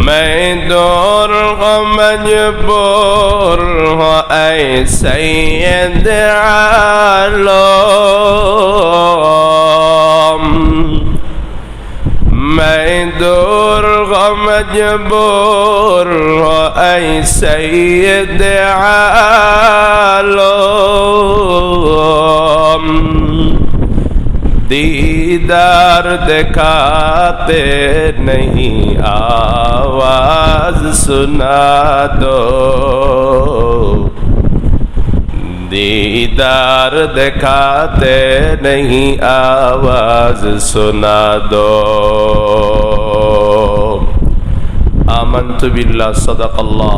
मैं दूर हो मजबूर हो ऐ सैयद आलम, मैं दूर हो मजबूर हो ऐ सैयद आलम, दीदार दिखाते नहीं आवाज सुना दो, दीदार दिखाते नहीं आवाज सुना दो। आमन्तु बिल्लाह सदक़ल्लाह।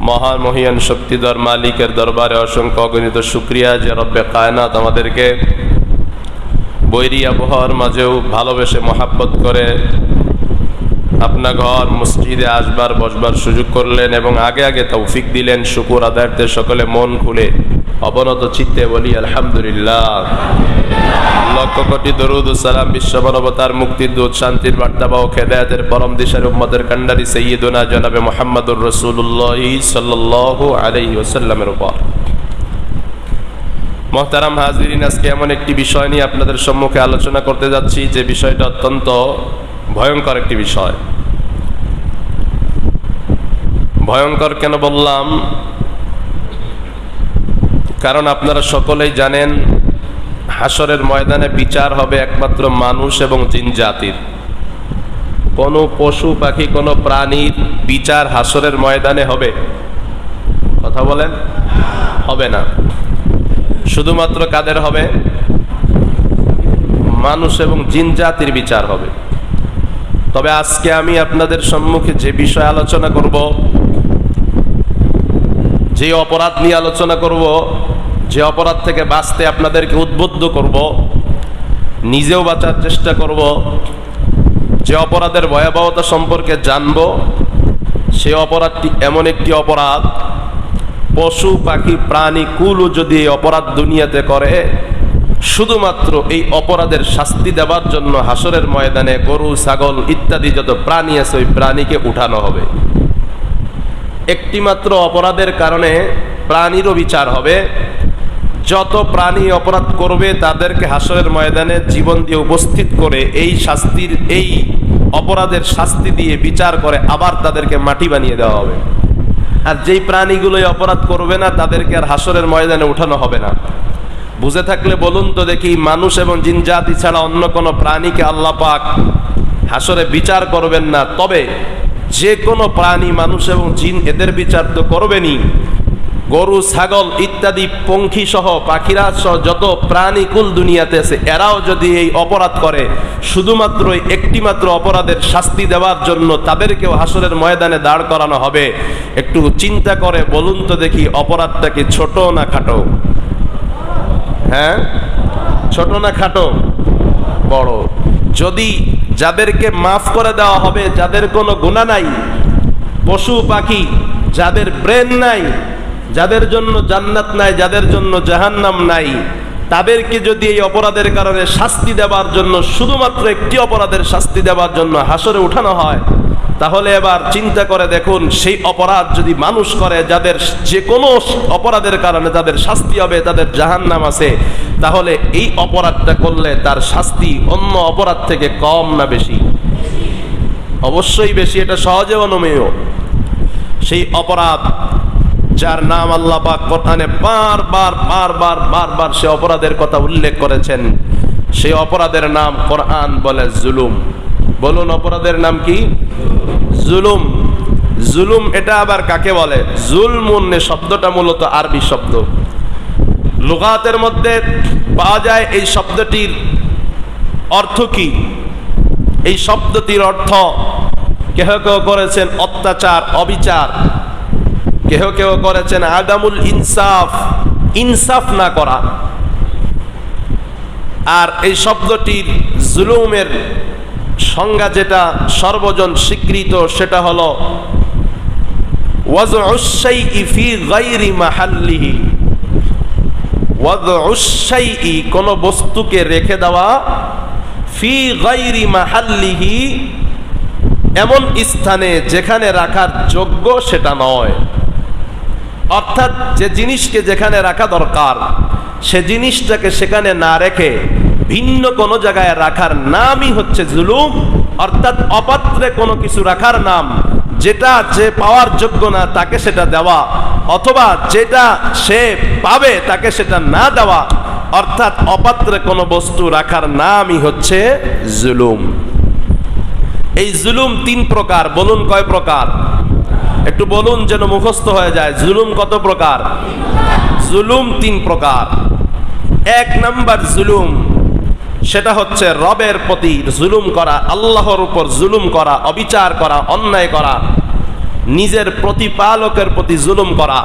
মহান মহিয়ান শক্তিধর মালিকের দরবারে অসংখ্য অগণিত শুকরিয়া যে রব্বে কায়নাত আমাদেরকে বৈরী আবহাওয়ার মাঝেও ভালোবেসে মহাব্বত করে আপনা ঘর মসজিদে আসবার বসবার সুযোগ করলেন এবং আগে আগে তৌফিক দিলেন। শুকর আদায়ার্থে সকলে মন খুলে অবনত চিত্তে বলি আলহামদুলিল্লাহ। লক্ষ কোটি দরুদ ও সালাম বিশ্ব মানবতার মুক্তির দূত শান্তির বার্তা বাহক হেদায়েতের পরম দিশার উম্মতের কান্ডারি সাইয়্যিদুনা জনাবে মুহাম্মদুর রাসূলুল্লাহ সাল্লাল্লাহু আলাইহি ওয়াসাল্লামের উপর। মোহতারাম হাজিরিন, আজকে এমন একটি বিষয় নিয়ে আপনাদের সম্মুখে আলোচনা করতে যাচ্ছি যে বিষয়টা অত্যন্ত ভয়ঙ্কর একটি বিষয়। ভয়ঙ্কর কেন বললাম? কারণ আপনারা সকলেই জানেন হাসরের ময়দানে বিচার হবে একমাত্র মানুষ এবং জিন জাতির। কোনো পশু পাখি কোনো প্রাণীর বিচার হাসরের ময়দানে হবে? কথা বলেন, হবে না। শুধুমাত্র কাদের হবে? মানুষ এবং জিন জাতির বিচার হবে। তবে আজকে আমি আপনাদের সম্মুখে যে বিষয় আলোচনা করব, যে অপরাধ নিয়ে আলোচনা করব, যে অপরাধ থেকে বাঁচতে আপনাদেরকে উদ্বুদ্ধ করব, নিজেও বাঁচার চেষ্টা করব, যে অপরাধের ভয়াবহতা সম্পর্কে জানব, সে অপরাধটি এমন একটি অপরাধ পশু পাখি প্রাণী কুলও যদি এই অপরাধ দুনিয়াতে করে, শুধুমাত্র এই অপরাধের শাস্তি দেওয়ার জন্য হাসরের ময়দানে গরু ছাগল ইত্যাদি যত প্রাণী আছে ওই প্রাণীকে উঠানো হবে। একটি মাত্র অপরাধের কারণে প্রাণীরও বিচার হবে। যত প্রাণী অপরাধ করবে তাদেরকে হাসরের ময়দানে জীবন দিয়ে উপস্থিত করে এই শাস্তির এই অপরাধের শাস্তি দিয়ে বিচার করে আবার তাদেরকে মাটি বানিয়ে দেওয়া হবে। আর যেই প্রাণীগুলো অপরাধ করবে না তাদেরকে আর হাসরের ময়দানে উঠানো হবে না। বুঝে থাকলে বলুন তো দেখি, মানুষ এবং জিন জাতি ছাড়া অন্য কোনো প্রাণীকে আল্লাহ পাক হাসরে বিচার করবেন না? তবে যে কোনো প্রাণী মানুষ এবং জিন এদের বিচার তো করবেনই। গরু ছাগল ইত্যাদি পঙ্খী সহ পাখিরা সহ যত প্রাণী কুল দুনিয়াতে আছে এরাও যদি এই অপরাধ করে, শুধুমাত্র একটি মাত্র অপরাধের শাস্তি দেওয়ার জন্য তাদেরকেও হাসরের ময়দানে দাঁড় করানো হবে। একটু চিন্তা করে বলুন তো দেখি, অপরাধটা কি ছোট না খাটো? হ্যাঁ, ছোট না খাটো? বড়। যদি যাদেরকে মাফ করে দেওয়া হবে, যাদের কোনো গুনাহ নাই, পশু পাখি যাদের ব্রেন নাই, যাদের জন্য জান্নাত নাই, যাদের জন্য জাহান্নাম নাই, তাদেরকে যদি এই অপরাধের কারণে শাস্তি দেওয়ার জন্য, শুধুমাত্র একটি অপরাধের শাস্তি দেওয়ার জন্য হাসরে উঠানো হয়, তাহলে এবার চিন্তা করে দেখুন, সেই অপরাধ যদি মানুষ করে, যাদের যে কোনো অপরাধের কারণে তাদের শাস্তি হবে, তাদের জাহান্নাম আছে, তাহলে এই অপরাধটা করলে তার শাস্তি অন্য অপরাধ থেকে কম না বেশি? অবশ্যই বেশি। এটা সহজে অনুমেয়। সেই অপরাধ যার নাম আল্লাহ পাক কোরআনে বারবার সে অপরাধের কথা উল্লেখ করেছেন, সেই অপরাধের নাম কোরআন বলে জুলুম। বলুন, অপরাধের নাম কি? জুলুম। জুলুম এটা আবার কাকে বলে? জুলমুন শব্দটা মূলত আরবি শব্দ। লুগাতের মধ্যে পাওয়া যায় এই শব্দটির অর্থ কি? এই শব্দটির অর্থ কেহ কেউ করেছেন অত্যাচার, অবিচার, কেহ কেউ করেছেন আদামুল ইনসাফ, ইনসাফ না করা। আর এই শব্দটির জুলুমের সংজ্ঞা যেটা সর্বজন স্বীকৃত সেটা হলো ওয়াযউশ শাইই ফি গায়রি মাহাল্লিহি। ওয়াযউশ শাইই কোন বস্তুকে রেখে দেওয়া, ফি গায়রি মাহাল্লিহি এমন স্থানে যেখানে রাখার যোগ্য সেটা নয়। অর্থাৎ যে জিনিসকে যেখানে রাখা দরকার সে জিনিসটাকে সেখানে না রেখে ভিন্ন কোনো জায়গায় রাখার নামই হচ্ছে জুলুম। অর্থাৎ অপাত্রে কোনো কিছু রাখার নাম, যেটা যে পাওয়ার যোগ্য না তাকে সেটা দেওয়া, অথবা যেটা সে পাবে তাকে সেটা না দেওয়া, অর্থাৎ অপাত্রে কোনো বস্তু রাখার নামই হচ্ছে জুলুম। এই জুলুম 3 প্রকার। বলুন কয় প্রকার? একটু বলুন যেন মুখস্থ হয়ে যায়। জুলুম কত প্রকার? জুলুম 3 প্রকার। 1 নাম্বার জুলুম, সেটা হচ্ছে রবের প্রতি জুলুম করা, আল্লাহর উপর জুলুম করা, অবিচার করা, অন্যায় করা, নিজের প্রতিপালকের প্রতি জুলুম করা।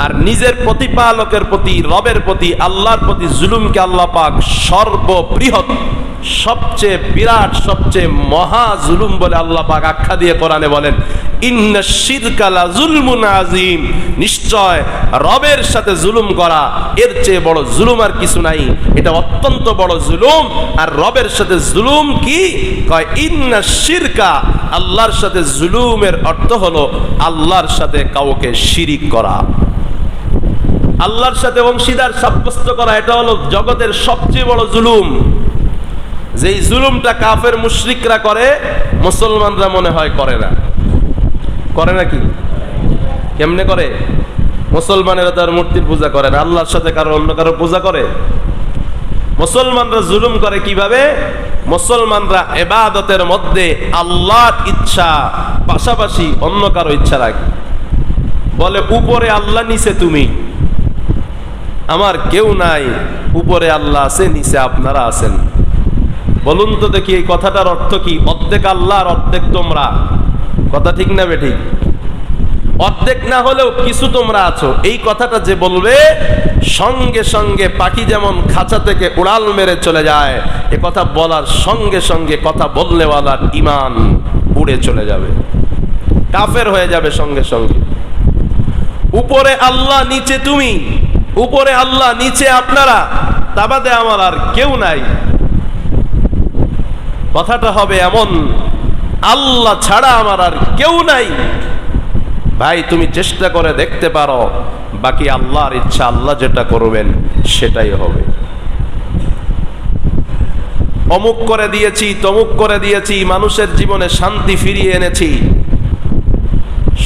আর নিজের প্রতিপালকের প্রতি, রবের প্রতি, আল্লাহর প্রতি জুলুমকে আল্লাহ পাক সর্ববৃহৎ, সবচেয়ে বিরাট, সবচেয়ে মহা জুলুম বলে আল্লাহ পাক আখ্যা দিয়ে কোরআনে বলেন, ইন্নাশ শিরকা লাযুলমুন আযীম, নিশ্চয় রবের সাথে জুলুম করা এর চেয়ে বড় জুলুম আর কিছু নাই। এটা অত্যন্ত বড় জুলুম। আর রবের সাথে জুলুম কি কয়? ইন্নাশ শিরকা, আল্লাহর সাথে জুলুমের অর্থ হলো আল্লাহর সাথে কাউকে শিরিক করা, আল্লাহর সাথে অংশীদার সাব্যস্ত করা। এটা হলো জগতের সবচেয়ে বড় জুলুম। যেই জুলুমটা কাফের মুশরিকরা করে, মুসলমানরা মনে হয় করে না। করে নাকি? কেমনে করে? মুসলমানেরা তার মূর্তির পূজা করে না, আল্লাহর সাথে কারো অন্য কারো পূজা করে। মুসলমানরা জুলুম করে কিভাবে? মুসলমানরা ইবাদতের মধ্যে আল্লাহর ইচ্ছা পাশাপাশি অন্য কারো ইচ্ছা রাখে। বলে উপরে আল্লাহ, নিচে তুমি, আমার কেউ নাই, উপরে আল্লাহ আছে, নিচে আপনারা আছেন। বলুন তো দেখি এই কথাটার অর্থ কি? অর্ধেক আল্লাহ আর অর্ধেক তোমরা। কথা ঠিক না বেঠিক? অর্ধেক না হলেও কিছু তোমরা আছো। এই কথাটা যে বলবে, সঙ্গে সঙ্গে পাখি যেমন খাঁচা থেকে উড়াল মেরে চলে যায়, এ কথা বলার সঙ্গে সঙ্গে কথা বললেওয়ালার ঈমান উড়ে চলে যাবে, কাফের হয়ে যাবে সঙ্গে সঙ্গে। উপরে আল্লাহ, নিচে তুমি, উপরে আল্লাহ, নিচে আপনারা, তা বাদে আমার আর কেউ নাই। কথাটা হবে এমন, আল্লাহ ছাড়া আমার আর কেউ নাই। ভাই তুমি চেষ্টা করে দেখতে পারো, বাকি আল্লাহর ইচ্ছা, আল্লাহ যেটা করবেন সেটাই হবে। অমুক করে দিয়েছি, তমুক করে দিয়েছি, মানুষের জীবনে শান্তি ফিরিয়ে এনেছি,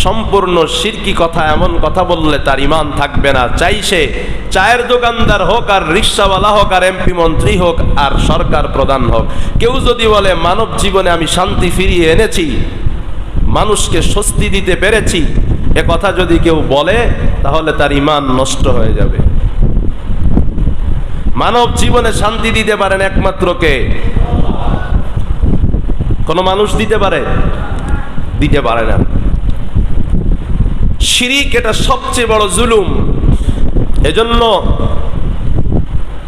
সম্পূর্ণ শিরকি কথা। এমন কথা বললে তার ঈমান থাকবে না। চাই সে চায়ের দোকানদার হোক, আর রিক্সাওয়ালা হোক, আর এমপি মন্ত্রী হোক, আর সরকার প্রধান হোক, কেউ যদি বলে মানব জীবনে আমি শান্তি ফিরিয়ে এনেছি, মানুষকে স্বস্তি দিতে পেরেছি, এ কথা যদি কেউ বলে তাহলে তার ঈমান নষ্ট হয়ে যাবে। মানব জীবনে শান্তি দিতে পারেন একমাত্র কে? কোন মানুষ দিতে পারে? দিতে পারে না। শিরিক এটা সবচেয়ে বড় জুলুম। এজন্য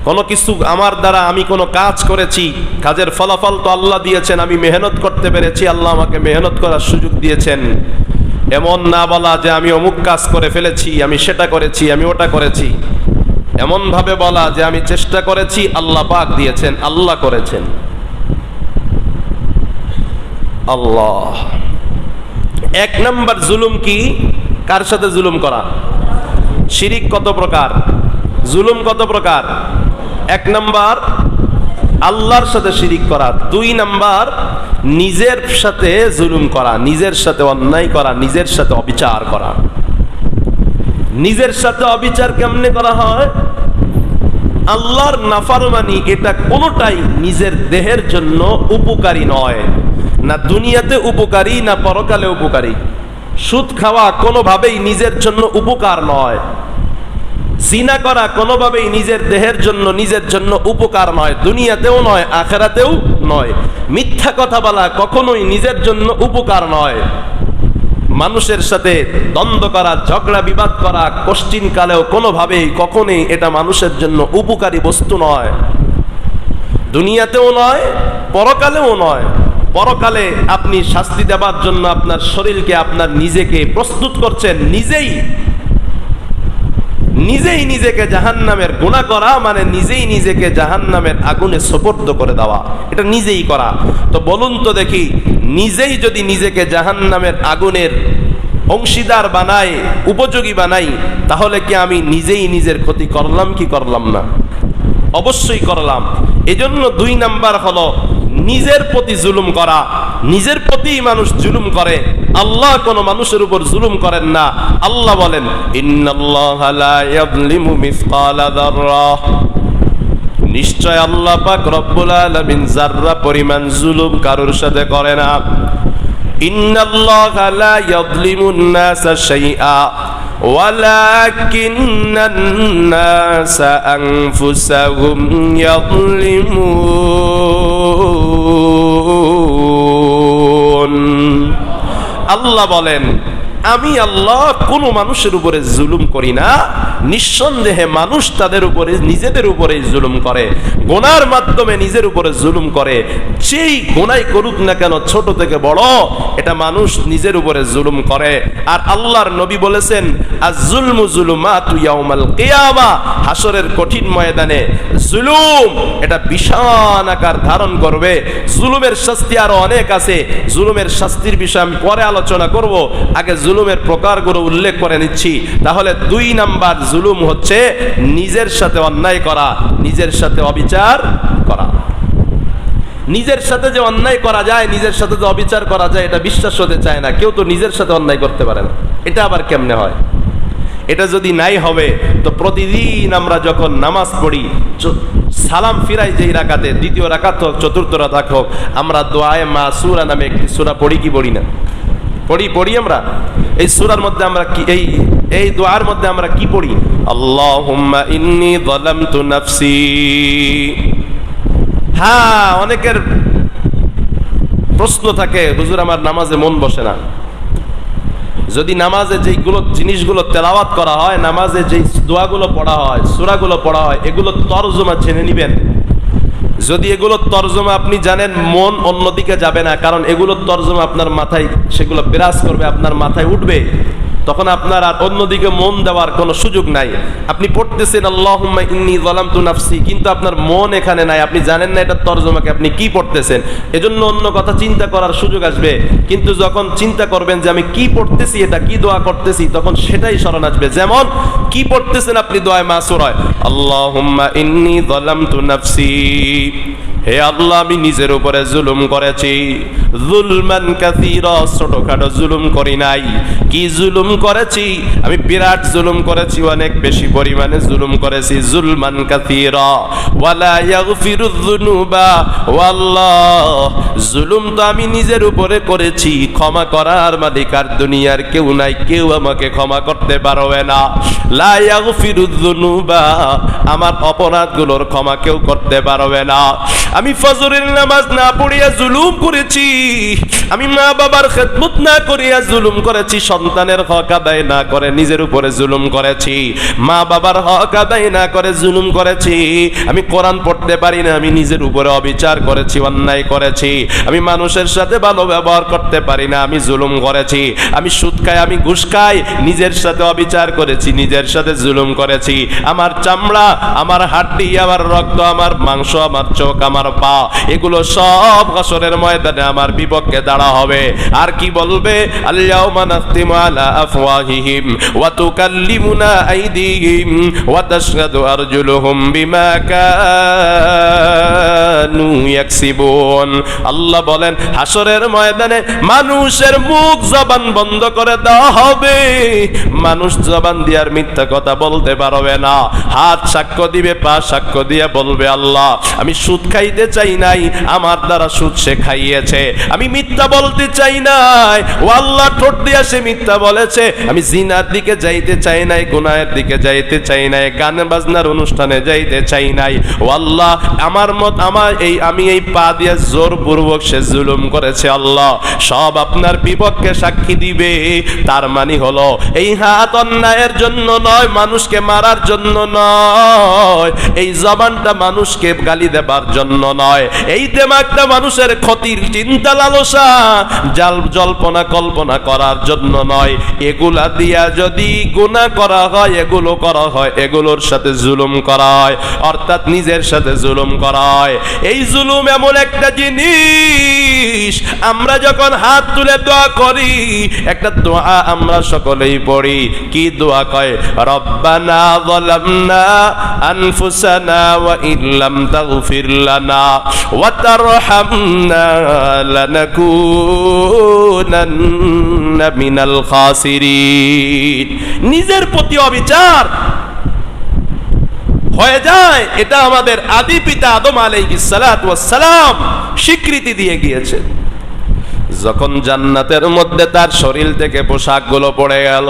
কোনো কিছু আমার দ্বারা আমি কোনো কাজ করেছি, কাজের ফলাফল তো আল্লাহ দিয়েছেন, আমি মেহনত করতে পেরেছি, আল্লাহ আমাকে মেহনত করার সুযোগ দিয়েছেন। এমন না বলা যে আমি অমুক কাজ করে ফেলেছি, আমি সেটা করেছি, আমি ওটা করেছি। এমন ভাবে বলা যে আমি চেষ্টা করেছি, আল্লাহ পাক দিয়েছেন, আল্লাহ করেছেন। আল্লাহ। 1 নাম্বার জুলুম কি? কার সাথে জুলুম করা? শিরিক কত প্রকার? জুলুম কত প্রকার? 1 নাম্বার আল্লাহর সাথে শিরিক করা। 2 নাম্বার নিজের সাথে জুলুম করা, নিজের সাথে অন্যায় করা, নিজের সাথে অবিচার করা। নিজের সাথে অবিচার কেমনে করা হয়? আল্লাহর নাফরমানি এটা কোনোটাই নিজের দেহের জন্য উপকারী নয়, না দুনিয়াতে উপকারী, না পরকালে উপকারী। সুদ খাওয়া কোনোভাবেই নিজের জন্য উপকার নয়। জিনা করা কোনোভাবেই নিজের দেহের জন্য, নিজের জন্য উপকার নয়, দুনিয়াতেও নয়, আখিরাতেও নয়। মিথ্যা কথা বলা কখনোই নিজের জন্য উপকার নয়। মানুষের সাথে দ্বন্দ্ব করা, ঝগড়া বিবাদ করা কোশ্চিন কালেও কোনোভাবেই কখনোই এটা মানুষের জন্য উপকারী বস্তু নয়, দুনিয়াতেও নয়, পরকালেও নয়। পরকালে আপনি শাস্তি দেবার জন্য আপনার শরীরকে, আপনার নিজেকে প্রস্তুত করছেন, নিজেই নিজেকে জাহান্নামের গুনাহ করা মানে নিজেই নিজেকে জাহান্নামের আগুনে সোপর্দ করে দেওয়া, এটা নিজেই করা। তো বলুন তো দেখি, নিজেই যদি নিজেকে জাহান্নামের আগুনের অংশীদার বানাই, উপযোগী বানাই, তাহলে কি আমি নিজেই নিজের ক্ষতি করলাম কি করলাম না? অবশ্যই করলাম। এজন্য 2 নাম্বার হলো নিজের প্রতি জুলুম করা। নিজের প্রতি মানুষ জুলুম করে, আল্লাহ কোন মানুষের উপর জুলুম করেন না। আল্লাহ বলেন, ইন্নাল্লাহা লা ইয়াযলিমু মিসকালা যাররাহ, নিশ্চয় আল্লাহ পাক রব্বুল আলামিন যাররা পরিমাণ জুলুম কারোর সাথে করে না। ইন্নাল্লাহা লা ইয়াযলিমুন নাসা শাইআ ওয়ালাকিন্নান নাসা আনফুসাহুম ইয়াযলিমুন। আল্লাহ বলেন, আমি আল্লাহ কোন মানুষের উপরে জুলুম করি না, নিঃসন্দেহে মানুষ তাদের উপরে নিজেদের উপরে জুলুম করে, গুনার মাধ্যমে নিজের উপরে জুলুম করে। যেই গুনাই করুক না কেন, ছোট থেকে বড়, এটা মানুষ নিজের উপরে জুলুম করে। আর আল্লাহর নবী বলেছেন, আয-যুলমু যুলুমাতু ইয়াউমাল কিয়ামা, হাসরের কঠিন ময়দানে জুলুম এটা বিশাল আকার ধারণ করবে। জুলুমের শাস্তি আরো অনেক আছে, জুলুমের শাস্তির বিষয়ে আমি পরে আলোচনা করব, আগে জুলুমের প্রকারগুলো উল্লেখ করে নিচ্ছি। তাহলে 2 নাম্বার জুলুম হচ্ছে নিজের সাথে অন্যায় করা, নিজের সাথে অবিচার করা। নিজের সাথে যে অন্যায় করা যায়, নিজের সাথে যে অবিচার করা যায়, এটা বিশ্বাস হতে চায় না। কেউ তো নিজের সাথে অন্যায় করতে পারে না, এটা আবার কেমনে হয়? এটা যদি নাই হবে, তো প্রতিদিন আমরা যখন নামাজ পড়ি, সালাম ফিরাই যেই রাকাতে, দ্বিতীয় রাকাত হোক, চতুর্থ রাকাত হোক, আমরা দোয়ায়ে মাসুরা নামে একটি সূরা পড়ি কি পড়ি না? পড়ি আমরা। এই সূরার মধ্যে আমরা কি, এই দোয়ার মধ্যে আমরা কি পড়ি? আল্লাহুম্মা ইন্নী যালামতু নাফসি। হ্যাঁ, অনেকের প্রশ্ন থাকে, হুজুর আমার নামাজে মন বসে না। যদি নামাজে যেইগুলো জিনিসগুলো তেলাওয়াত করা হয়, নামাজে যেই দোয়াগুলো পড়া হয়, সূরাগুলো পড়া হয়, এগুলো তরজমা জেনে নেবেন। যদি এগুলোর তরজমা আপনি জানেন, মন অন্যদিকে যাবে না, কারণ এগুলোর তরজমা আপনার মাথায় সেগুলো বিরাজ করবে, আপনার মাথায় উঠবে, তখন আপনার আর অন্যদিকে মন দেওয়ার কোনো সুযোগ নাই। আপনি পড়তেছেন আল্লাহুম্মা ইন্নী যালামতু নাফসি, কিন্তু আপনার মন এখানে নাই, আপনি জানেন না এটার তরজমাকে আপনি কি পড়তেছেন, এজন্য অন্য কথা চিন্তা করার সুযোগ আসবে। কিন্তু যখন চিন্তা করবেন যে আমি কি পড়তেছি, এটা কি দোয়া করতেছি, তখন সেটাই স্মরণ আসবে। যেমন কি পড়তেছেন আপনি দোয়ায়ে মাসুরায়, আল্লাহুম্মা ইন্নী যালামতু নাফসি, হে আল্লাহ আমি নিজের উপরে জুলুম করেছি, যুলমান কাসীরা, ছোটখাটো জুলুম করি নাই। কি জুলুম করেছি? আমি বিরাট জুলুম করেছি, অনেক বেশি পরিমাণে জুলুম করেছি। যুলমান কাসীরা ওয়ালা ইয়াগফিরুয যুনুবা, ওয়াল্লাহ জুলুম তো আমি নিজের উপরে করেছি, ক্ষমা করার মালিক আর দুনিয়ার কেউ নাই, কেউ আমাকে ক্ষমা করতে পারবে না। লা ইয়াগফিরুয যুনুবা, আমার অপরাধগুলোর ক্ষমা কেউ করতে পারবে না। আমি ফজরের নামাজ না পড়িয়া জুলুম করেছি, আমি মা বাবার খেদমত না করিয়া জুলুম করেছি, সন্তানের হক আদায় না করে নিজের উপরে জুলুম করেছি, মা বাবার হক আদায় না করে জুলুম করেছি, আমি কোরআন পড়তে পারি না, আমি নিজের উপরে অবিচার করেছি, অন্যায় করেছি, আমি মানুষের সাথে ভালো ব্যবহার করতে পারি না, আমি জুলুম করেছি, আমি সুদ খাই, আমি ঘুষ খাই, নিজের সাথে অবিচার করেছি, নিজের সাথে জুলুম করেছি। আমার চামড়া, আমার হাড্ডি, আমার রক্ত, আমার মাংস, আমার চোখ, আমার পা, এগুলো সব হাসরের ময়দানে আমার বিপক্ষে দাঁড়া হবে। আর কি বলবে? আল-ইয়াউমা নাখতিমু আলা আফওয়াহিহিম ওয়া তুকাল্লিমুনা আইদিহিম ওয়া তাশহাদু আরজুলুহুম বিমা কানু ইয়াকসিবুন। আল্লাহ বলেন, হাসরের ময়দানে মানুষের মুখ জবান বন্ধ করে দেওয়া হবে, মানুষ জবান দিয়ে আর মিথ্যা কথা বলতে পারবে না। হাত সাক্ষ্য দিবে, পা সাক্ষ্য দিয়ে বলবে, আল্লাহ আমি সুদ খাইতে চাই নাই, আমার দ্বারা সুদ সে খাইয়েছে, আমি মিথ্যা বলতে চাই নাই, ও আল্লাহ ঠোঁট দিয়ে সে মিথ্যা বলেছে, আমি জিনার দিকে যাইতে চাই নাই, গুনাহের দিকে যাইতে চাই নাই, গান বাজনার অনুষ্ঠানে যাইতে চাই নাই, ও আল্লাহ আমি এই পা দিয়ে জোরপূর্বক সে জুলুম করেছে, আল্লাহ সব আপনার বিপক্ষে সাক্ষী দিবে। তার মানে হলো এই হাত অন্যায়ের জন্য নয়, মানুষকে মারার জন্য নয়, এই জবানটা মানুষকে গালি দেবার জন্য জন্য নয়। এই দিমাগটা মানুষের ক্ষতির চিন্তা লালসা জল্পনা কল্পনা করার জন্য নয়। এগুলা দিয়া যদি গুনাহ করা হয়, এগুলো করা হয়, এগুলোর সাথে জুলুম করা হয়, অর্থাৎ নিজের সাথে জুলুম করা হয়। এই জুলুম এমন একটা জিনিস, আমরা যখন হাত তুলে দোয়া করি, একটা দোয়া আমরা সকলেই পড়ি। কি দোয়া কয়? রব্বানা যালামনা আনফুসানা ওয়া ইল্লাম তাগফির লানা ওয়া তারহামনা লানাকুনান্না মিনাল খাসিরিন। নিজের প্রতি অবিচার হয়ে যায়, এটা আমাদের আদি পিতা আদম আলাইহিস সালাতু ওয়াস সালাম স্বীকৃতি দিয়ে গিয়েছে। যখন জান্নাতের মধ্যে তার শরীর থেকে পোশাকগুলো পড়ে গেল,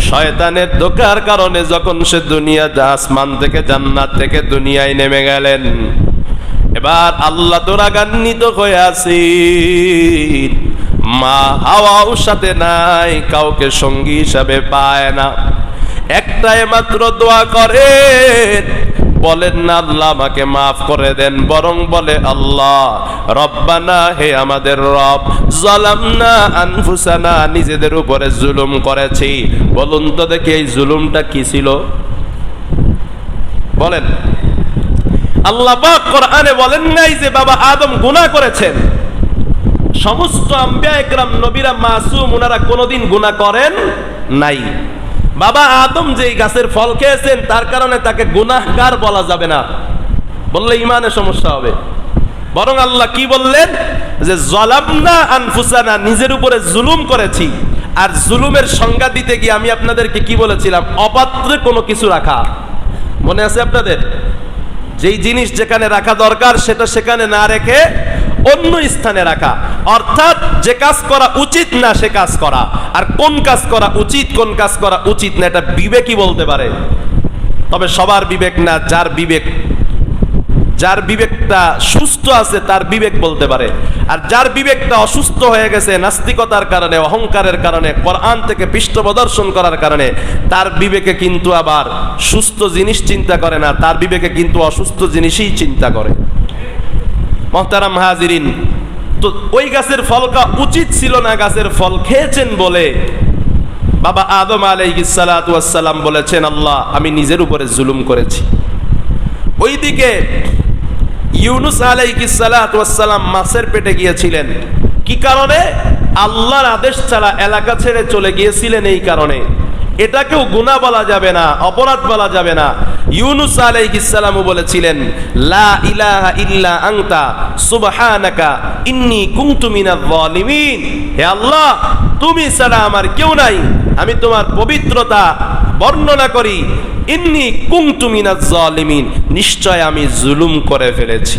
শয়তানের ধোঁকার কারণে যখন সে দুনিয়া আসমান থেকে জান্নাত থেকে দুনিয়ায় নেমে গেলেন, এবার আল্লাহ তো রাগান্বিত হয়ে আছেন। মা হাওয়াও সাথে নাই, কাউকে সঙ্গী হিসাবে পায় না। একটাই মাত্র দোয়া করেন, বলেন না আল্লাহ আমাকে মাফ করে দেন, বরং বলে আল্লাহ রব্বানা, হে আমাদের রব, যালামনা আনফুসানা, নিজেদের উপরে জুলুম করেছি। বলুন তো দেখি এই জুলুমটা কি ছিল? বলেন। আল্লাহ পাক কোরআনে বলেন নাই যে বাবা আদম গুনাহ করেছেন। সমস্ত আম্বিয়া একরাম নবীরা মাসুম, ওনারা কোনোদিন গুনাহ করেন নাই। বাবা আদম যেই গাছের ফল খেয়েছেন তার কারণে তাকে গুনাহগার বলা যাবে না, বললে ইমানে সমস্যা হবে। বরং আল্লাহ কি বললেন? যে যালামনা আনফুসানা, নিজের উপরে জুলুম করেছি। আর জুলুমের সংজ্ঞা দিতে গিয়ে আমি আপনাদেরকে কি বলেছিলাম? অপাত্রে কোনো কিছু রাখা। মনে আছে আপনাদের? যেই জিনিস যেখানে রাখা দরকার সেটা সেখানে না রেখে অন্য স্থানে রাখা, অর্থাৎ যে কাজ করা উচিত না সে কাজ করা। আর কোন কাজ করা উচিত, কোন কাজ করা উচিত না, এটা বিবেকই বলতে পারে। তবে সবার বিবেক না, যার বিবেকটা সুস্থ আছে তার বিবেক বলতে পারে। আর যার বিবেকটা অসুস্থ হয়ে গেছে নাস্তিকতার কারণে, অহংকারের কারণে, কোরআন থেকে পৃষ্ঠ প্রদর্শন করার কারণে, তার বিবেকে কিন্তু আবার সুস্থ জিনিস চিন্তা করে না, তার বিবেকে কিন্তু অসুস্থ জিনিসই চিন্তা করে। মুহতারাম হাজিরিন, তো ওই গাছের ফল খাওয়া উচিত ছিল না, গাছের ফল খেয়েছেন বলে বাবা আদম আলাইহিস সালাতু ওয়াস সালাম বলেছেন আল্লাহ আমি নিজের উপরে জুলুম করেছি। ওইদিকে ইউনুস আলাইহিস সালাতু ওয়াস সালাম মাছের পেটে গিয়েছিলেন। কি কারণে? আল্লাহর আদেশ ছাড়া এলাকা ছেড়ে চলে গিয়েছিলেন। এই কারণে এটাকেও গুনাহ বলা যাবে না, অপরাধ বলা যাবে না। ইউনুস আলাইহিস সালামও বলেছিলেন লা ইলাহা ইল্লা আনতা সুবহানাকা ইন্নী কুনতু মিনাজ জালিমিন। হে আল্লাহ, তুমি ছাড়া আমার কেউ নাই, আমি তোমার পবিত্রতা বর্ণনা করি। ইন্নী কুনতু মিনাজ জালিমিন, নিশ্চয় আমি জুলুম করে ফেলেছি।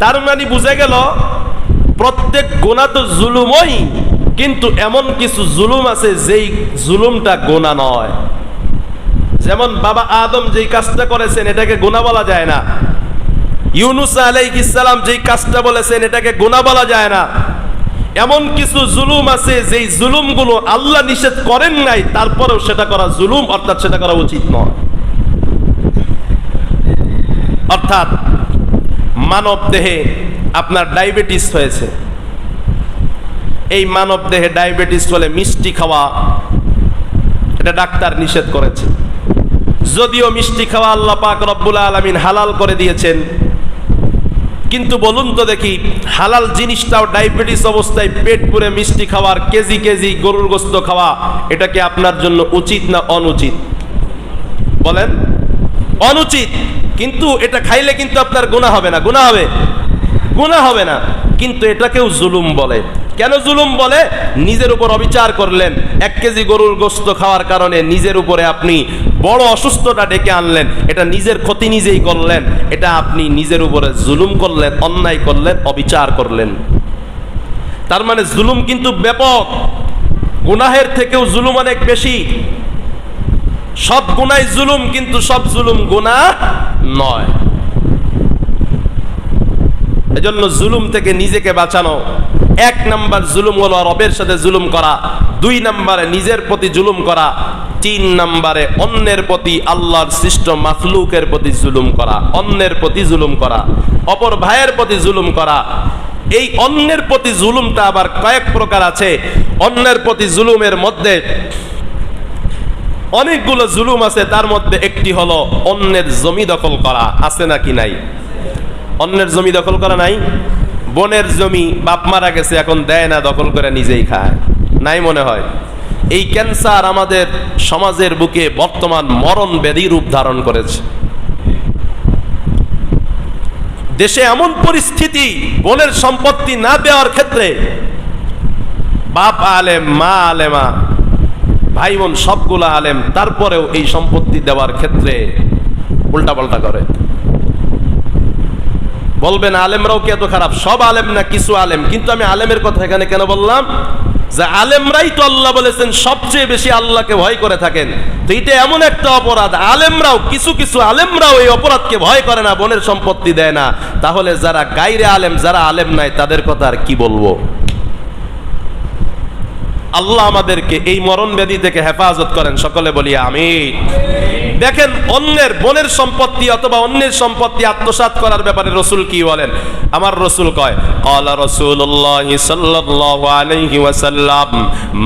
তার মানে বুঝে গেল প্রত্যেক গুনাহ তো জুলুমই, কিন্তু এমন কিছু জুলুম আছে যেই জুলুমটা গুনাহ নয়। যেমন বাবা আদম যেই কাজটা করেছেন এটাকে গুনাহ বলা যায় না। ইউনুস আলাইহিস সালাম যেই কাজটা বলেছেন এটাকে গুনাহ বলা যায় না। এমন কিছু জুলুম আছে যেই জুলুমগুলো আল্লাহ নিষেধ করেন নাই, তারপরেও সেটা করা জুলুম, অর্থাৎ সেটা করা উচিত নয়। অর্থাৎ মানব দেহে আপনার ডায়াবেটিস হয়েছে, এই মানব দেহে ডায়াবেটিস হলে মিষ্টি খাওয়া এটা ডাক্তার নিষেধ করেছে। যদিও মিষ্টি খাওয়া আল্লাহ পাক রব্বুল আলামিন হালাল করে দিয়েছেন, কিন্তু বলুন তো দেখি হালাল জিনিসটাও ডায়াবেটিস অবস্থায় পেট পুরে মিষ্টি খাওয়ার, কেজি কেজি গরুর গোশত খাওয়া, এটা কি আপনার জন্য উচিত না অনুচিত? বলেন। অনুচিত। কিন্তু এটা খাইলে কিন্তু আপনার গুনাহ হবে না। গুনাহ হবে? গুনাহ হবে না, কিন্তু এটাকেও জুলুম বলে। কেন জুলুম বলে? নিজের উপর অবিচার করলেন। 1 কেজি গরুর গোশত খাওয়ার কারণে নিজের উপরে আপনি বড় অসুস্থতা ডেকে আনলেন, এটা নিজের ক্ষতি নিজেই করলেন। এটা আপনি নিজের উপরে জুলুম করলেন, অন্যায় করলেন, অবিচার করলেন। তার মানে জুলুম কিন্তু ব্যাপক, গুনাহের থেকেও জুলুম অনেক বেশি। সব গুনাহ জুলুম, কিন্তু সব জুলুম গুনাহ নয়। এজন্য জুলুম থেকে নিজেকে বাঁচানো। 1 নাম্বার জুলুম হলো রবের সাথে জুলুম করা, 2 নাম্বারে নিজের প্রতি জুলুম করা, তিন নম্বরে অন্যের প্রতি, আল্লাহর সৃষ্ট মাখলুকের প্রতি জুলুম করা, অন্যের প্রতি জুলুম করা, অপর ভাইয়ের প্রতি জুলুম করা। এই অন্যের প্রতি জুলুমটা আবার কয়েক প্রকার আছে। অন্যের প্রতি জুলুমের মধ্যে অনেকগুলো জুলুম আছে, তার মধ্যে একটি হলো অন্যের জমি দখল করা। আছে নাকি নাই? অন্যের জমি দখল করা নাই? বোনের জমি বাপ মারা গেছে, এখন দেয় না, দখল করে নিজেই খায়, নাই মনে হয়? এই ক্যান্সার আমাদের সমাজের বুকে বর্তমান মরণ ব্যাধি রূপ ধারণ করেছে। দেশে এমন পরিস্থিতি, বোনের সম্পত্তি না দেওয়ার ক্ষেত্রে বাপ আলেম, মা আলেমা, ভাই বোন সবগুলা আলেম, তারপরেও এই সম্পত্তি দেওয়ার ক্ষেত্রে উল্টাপাল্টা করে। বলবেন আলেমরাও কি এত খারাপ? সব আলেম না, কিছু আলেম। কিন্তু আমি আলেমের কথা এখানে কেন বললাম? যে আলেমরাই তো আল্লাহ বলেছেন সবচেয়ে বেশি আল্লাহকে ভয় করে থাকেন। তো এটা এমন একটা অপরাধ, আলেমরাও, কিছু কিছু আলেমরাও এই অপরাধকে ভয় করে না, বোনের সম্পত্তি দেয় না। তাহলে যারা গায়রে আলেম, যারা আলেম নাই, তাদের কথা আর কি বলবো? আল্লাহ আমাদেরকে এই মরণ ব্যাধি থেকে হেফাজত করেন, সকলে বলি আমিন। দেখেন, অন্যের বোনের সম্পত্তি অথবা অন্যের সম্পত্তি আত্মসাৎ করার ব্যাপারে রাসূল কি বলেন? আমার রাসূল কয়, ক্বালা রাসূলুল্লাহ সাল্লাল্লাহু আলাইহি ওয়াসাল্লাম,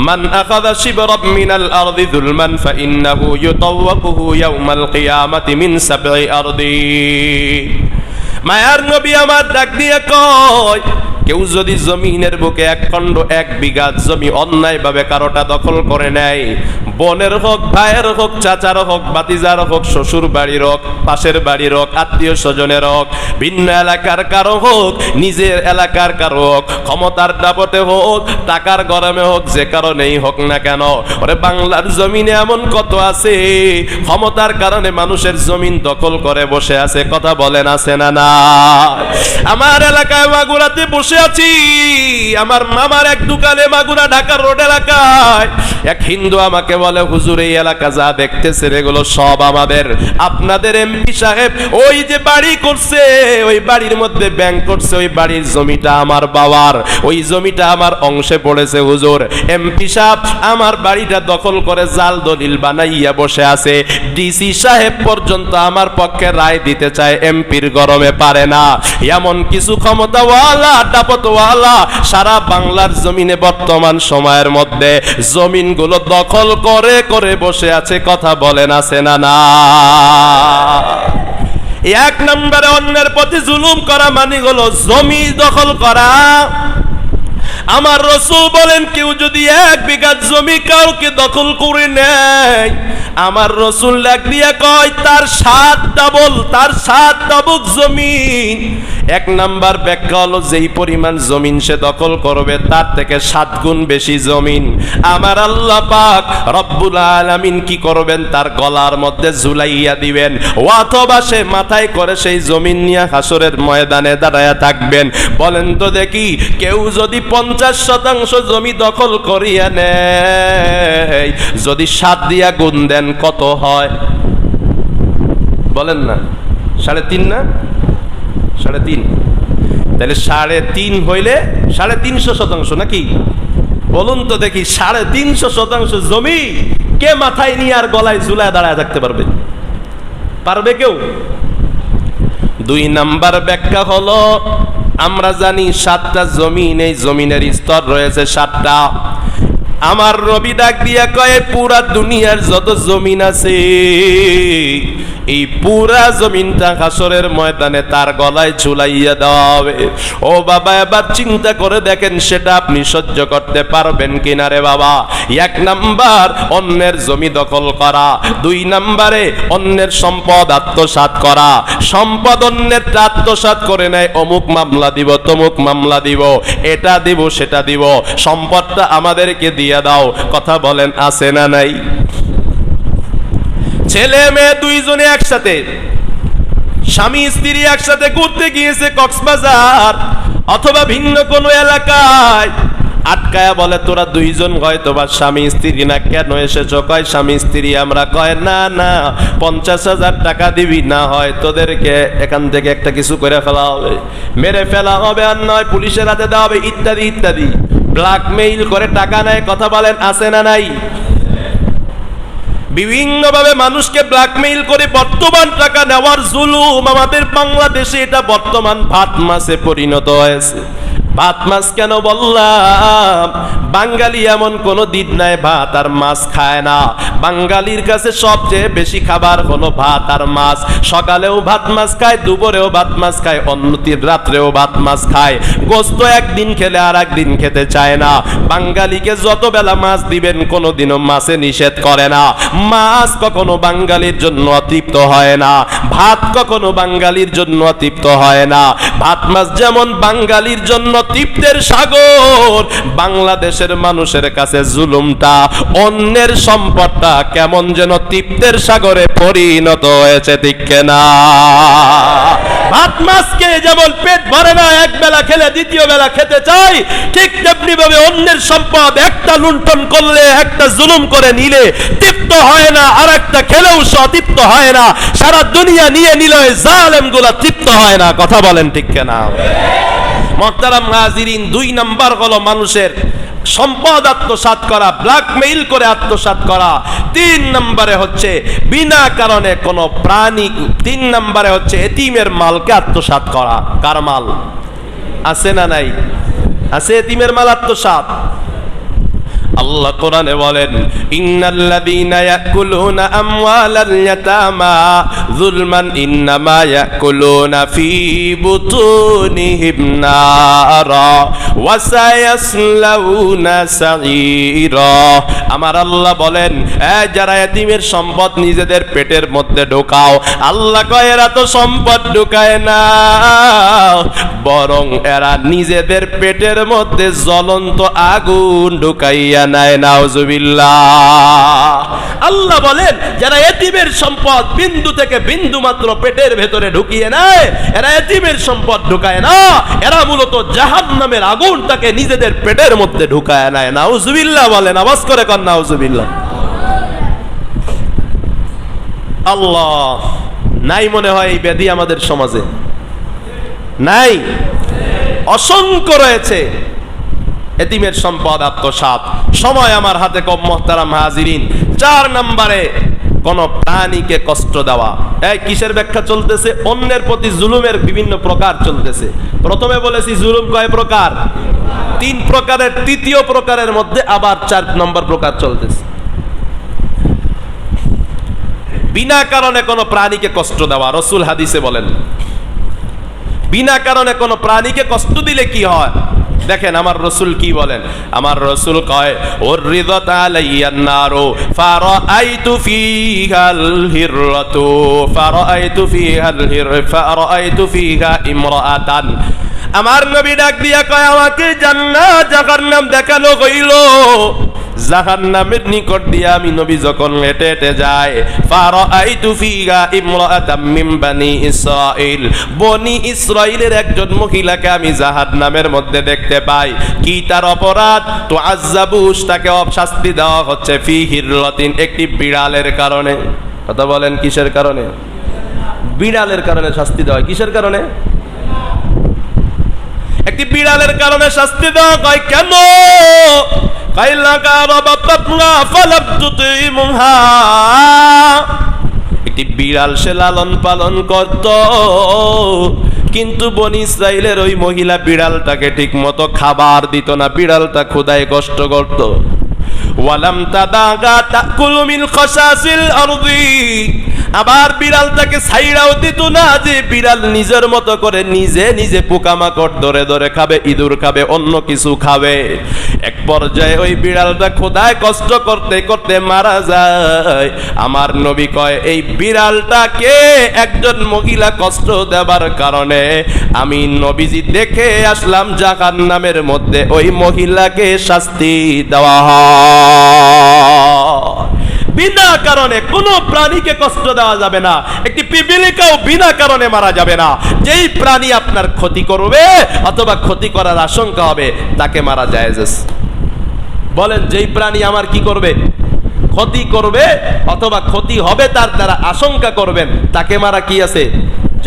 মান আখাযা শিবরাম মিনাল আরদি যুলমান ফাইন্নাহু ইউতাওয়াকুহু ইয়াওমাল কিয়ামাতি মিন সাবঈ আরদি। মায়ার নবী আমার ডাক দিয়ে কয়, কেউ যদি জমিনের বুকে এক খণ্ড, এক বিঘা জমি অন্যায়ভাবে কারোটা দখল করে নেয়, বোনের হোক, ভাইয়ের হোক, চাচার হোক, ভাতিজার হোক, শ্বশুর বাড়ির হোক, পাশের বাড়ির হোক, আত্মীয় স্বজনের হোক, ভিন্ন এলাকার কারো হোক, নিজের এলাকার কারো হোক, ক্ষমতার দাপটে হোক, টাকার গরমে হোক, যে কারণেই হোক না কেন, ওরে বাংলার জমিনে এমন কত আছে ক্ষমতার কারণে মানুষের জমিন দখল করে বসে আছে। কথা বলেন, আছে না না? আমার এলাকায় মাগুরাতে বসে আছি, আমার মামার এক দোকানে, মাগুরা ঢাকার রোড এলাকায়, এক হিন্দু আমাকে বলে, হুজুর এই এলাকা যা দেখতেছেন এগুলো সব আমাদের। আপনাদের এমপি সাহেব ওই যে বাড়ি করছে, ওই বাড়ির মধ্যে ব্যাংক করছে, ওই বাড়ির জমিটা আমার বাবার, ওই জমিটা আমার অংশে পড়েছে হুজুর। এমপি সাহেব আমার বাড়িটা দখল করে জাল দলিল বানাইয়া বসে আছে। ডিসি সাহেব পর্যন্ত আমার পক্ষে রায় দিতে চায়, এমপির গরমে পারে না। এমন কিছু ক্ষমতাওয়ালা, দাপটওয়ালা সারা বাংলার জমিনে বর্তমান সময়ের মধ্যে জমিনগুলো দখল করে করে বসে আছে। কথা বলেন, আছে না না? এক নম্বরে অন্যের প্রতি জুলুম করা মানে হলো জমি দখল করা। আমার রাসূল বলেন, কেউ যদি এক বিঘা জমি কাউকে দখল করে নেয়, আমার রাসূল ডাক দিয়া কয়, তার 7 ডাবল, তার 7 ডাবল জমিন। এক নাম্বার ব্যাখ্যা হলো, যেই পরিমাণ জমিন সে দখল করবে তার থেকে 7 গুণ বেশি জমিন আমার আল্লাহ পাক রব্বুল আলামিন কি করবেন? তার গলার মধ্যে ঝুলাইয়া দিবেন, অথবা সে মাথায় করে সেই জমিন নিয়ে হাসরের ময়দানে দাঁড়ায়া থাকবেন। বলেন তো দেখি, কেউ যদি 50% জমি দখল করিয়া নেয়, যদি 7 দিয়া গুণ দেন কত হয়? বলেন না, 3.5 না? 3.5। তাহলে 3.5 হইলে 350% নাকি? বলুন তো দেখি, 350% জমি কে মাথায় নিয়ে আর গলায় ঝুলায় দাঁড়ায় থাকতে পারবে? পারবে কেউ? 2 নাম্বার ব্যাখ্যা হলো, আমরা জানি 7টা জমিন, এই জমিনের স্তর রয়েছে 7টা। আমার নবী ডাক দিয়া কয়, পুরা দুনিয়ার যত জমিন আছে, এই পুরা জমিনটা হাসরের ময়দানে তার গলায় ঝুলাইয়া দেওয়া হবে। ও বাবা, এবার চিন্তা করে দেখেন, সেটা আপনি সহ্য করতে পারবেন কিনা রে বাবা? 1 নাম্বার অন্যের জমি দখল করা, 2 নাম্বারে অন্যের সম্পদ আত্মসাৎ করা। সম্পদ অন্যের আত্মসাৎ করে নেয়, অমুক মামলা দিব, তমুক মামলা দিব, এটা দিব, সেটা দিব, সম্পদটা আমাদেরকে দিয়ে দাও। কথা বলেন, আছে না নাই? ছেলে মেয়ে 2 জনে একসাথে, স্বামী স্ত্রী একসাথে ঘুরতে গিয়েছে কক্সবাজার অথবা ভিন্ন কোনো এলাকায়, আটকায়া বলে, তোরা 2 জন হয়তো বা স্বামী স্ত্রী না, কেন এসেছো? কয় স্বামী স্ত্রী আমরা। কয় না না, 50,000 টাকা দিবি, না হয় তোদেরকে এখান থেকে একটা কিছু করে ফেলা হবে, মেরে ফেলা হবে, আর নয় পুলিশের হাতে দেওয়া হবে, ইত্যাদি ইত্যাদি। ব্ল্যাকমেইল করে টাকা নেয়। কথা বলেন, আছে না নাই? বিভিন্নভাবে মানুষকে ব্ল্যাকমেইল করে বর্তমান টাকা নেওয়ার জুলুম আমাদের বাংলাদেশে এটা বর্তমান ভাত মাছে পরিণত হয়েছে। ভাত মাছ কেন বললাম? বাঙালি এমন কোন দিন নাই ভাত আর মাছ খায় না। বাঙালির কাছে সবচেয়ে বেশি খাবার হলো ভাত আর মাছ। সকালেও ভাত মাছ খায়, দুপুরেও ভাত মাছ খায়, অন্যদিন রাত্রেও ভাত মাছ খায়। গোস্ত একদিন খেলে আর একদিন খেতে চায় না। বাঙালিকে যত বেলা মাছ দিবেন কোনোদিনও মাছে নিষেধ করে না। মাছ কখনো বাঙালির জন্য অতৃপ্ত হয় না, ভাত কখনো বাঙালির জন্য অতৃপ্ত হয় না। ভাত মাছ যেমন বাঙালির জন্য তৃপ্তের সাগর, বাংলাদেশের মানুষের কাছে জুলুমটা, অন্যের সম্পদটা কেমন যেন তৃপ্তের সাগরে পরিণত হয়েছে, ঠিক না? ভাত মাছকে যেমন পেট ভরে না, এক বেলা খেলে দ্বিতীয় বেলা খেতে চাই, ঠিক তেমনি ভাবে অন্যের সম্পদ একটা লুণ্ঠন করলে, একটা জুলুম করে নিলে তৃপ্ত হয় না, আর একটা খেলেও তৃপ্ত হয় না। সারা দুনিয়া নিয়ে নিলে জালেম গুলা তৃপ্ত হয় না। কথা বলেন ঠিক না? মুহতারাম হাজিরিন, 2 নাম্বার হলো মানুষের সম্পদ আত্মসাৎ করা, ব্ল্যাকমেইল করে আত্মসাৎ করা। 3 নম্বরে হচ্ছে বিনা কারণে কোনো প্রাণী, 3 নম্বরে হচ্ছে এতিমের মালকে আত্মসাৎ করা। কার মাল? আছে না নাই? আছে এতিমের মাল আত্মসাৎ। আল্লাহ কোরআনে বলেন, ইন্নাল্লাযীনা ইয়াকুলুনা আমওয়ালাল ইয়াতামা যুলমান ইন্নামা ইয়াকুলুনা ফী বুতুনিহিম নারা ওয়া সায়াসলাউনা সাঈরা। আমার আল্লাহ বলেন, যারা এতিমের সম্পদ নিজেদের পেটের মধ্যে ঢোকাও, আল্লাহ কয় এরা তো সম্পদ ঢোকায় না, বরং এরা নিজেদের পেটের মধ্যে জ্বলন্ত আগুন ঢুকাইয়া নেয়। নাউজুবিল্লাহ। আল্লাহ বলেন, যারা এতিমের সম্পদ বিন্দু থেকে বিন্দু মাত্র পেটের ভেতরে ঢুকিয়ে নেয়, এরা এতিমের সম্পদ ঢুকায় না, এরা মূলত জাহান্নামের আগুনটাকে নিজেদের পেটের মধ্যে ঢুকায় নেয়। নাউজুবিল্লাহ বলেন, আওয়াজ করে কর নাউজুবিল্লাহ। আল্লাহ, নাই মনে হয় এই ব্যাধি আমাদের সমাজে? নাই, অসংখ্য রয়েছে এতিমের সম্পদ আত্মসাৎ। সময় আমার হাতে কম মুহতারাম হাজিরিন। 4 নম্বরে কোন প্রাণীকে কষ্ট দেওয়া। এই কিসের ব্যাখ্যা চলতেছে? অন্যের প্রতি জুলুমের বিভিন্ন প্রকার চলতেছে। প্রথমে বলেছি জুলুম কয় প্রকার? 3 প্রকারের, তৃতীয় প্রকারের মধ্যে আবার 4 নম্বর প্রকার চলতেছে। বিনা কারণে কোন প্রাণীকে কষ্ট দেওয়া। রাসূল হাদিসে বলেন, বিনা কারণে কোন প্রাণীকে কষ্ট দিলে কি হয়? দেখেন আমার রাসূল কি বলেন। আমার রাসূল কয়, উররিদাত আলাইয়ান নারু ফারাআইতু ফিহাল হিররাতু ফারাআইতু ফিহা ইমরাআতান। আমার নবী ডাক দিয়া কয়, আমাকে জান্নাত জাহান্নাম দেখানো হইল। জাহান্নামের নিকট দিয়ে আমি নবী যখন হেঁটে হেঁটে যাই, ফারাআইতু ফিহা ইমরাআতাম মিন বানি ইসরাঈল, বনি ইসরাঈলের একজন মহিলাকে আমি জাহান্নামের মধ্যে দেখতে পাই। কি তার অপরাধ? তুআযাবু, তাকে শাস্তি দেওয়া হচ্ছে ফি হিররাতিন, একটি বিড়ালের কারণে। কথা বলেন, কিসের কারণে? বিড়ালের কারণে শাস্তি দেওয়া হয়। কিসের কারণে? একটি বিড়ালের কারণে শাস্তি দেওয়া হয়। কেন? একটি বিড়াল সে লালন পালন করত, কিন্তু বনি ইসরাইলের ওই মহিলা বিড়ালটাকে ঠিক মতো খাবার দিত না। বিড়ালটা ক্ষুধায় কষ্ট করত। ওয়ালাম তাদাগা তাকুলু মিন খাসাসিল আরদি, আবার বিড়ালটাকে ছাইড়াও দিত না, যে বিড়াল নিজের মতো করে নিজে নিজে পোকামাকড় ধরে ধরে খাবে, ইঁদুর খাবে, অন্য কিছু খাবে। এক পর্যায়ে ওই বিড়ালটা খোদায় কষ্ট করতে করতে মারা যায়। আমার নবী কয়, এই বিড়ালটাকে একজন মহিলা কষ্ট দেবার কারণে আমি নবীজি দেখে আসলাম জাহান্নামের মধ্যে ওই মহিলাকে শাস্তি দেওয়া হয়। বিনা কারণে কোনো প্রাণীকে কষ্ট দেওয়া যাবে না। একটি পিপিলিকাও বিনা কারণে মারা যাবে না। যেই প্রাণী আপনার ক্ষতি করবে অথবা ক্ষতি করার আশঙ্কা হবে তাকে মারা জায়েজ আছে। বলেন, যেই প্রাণী আমার কি করবে? ক্ষতি করবে অথবা ক্ষতি হবে তার দ্বারা আশঙ্কা করবেন, তাকে মারা কি আছে?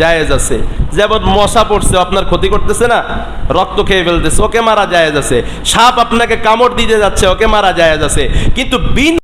জায়েজ আছে। যেমন মশা পড়ছে, আপনার ক্ষতি করতেছে না, রক্ত খেয়ে ফেলতেছে, ওকে মারা জায়েজ আছে। সাপ আপনাকে কামড় দিতে যাচ্ছে, ওকে মারা জায়েজ আছে। কিন্তু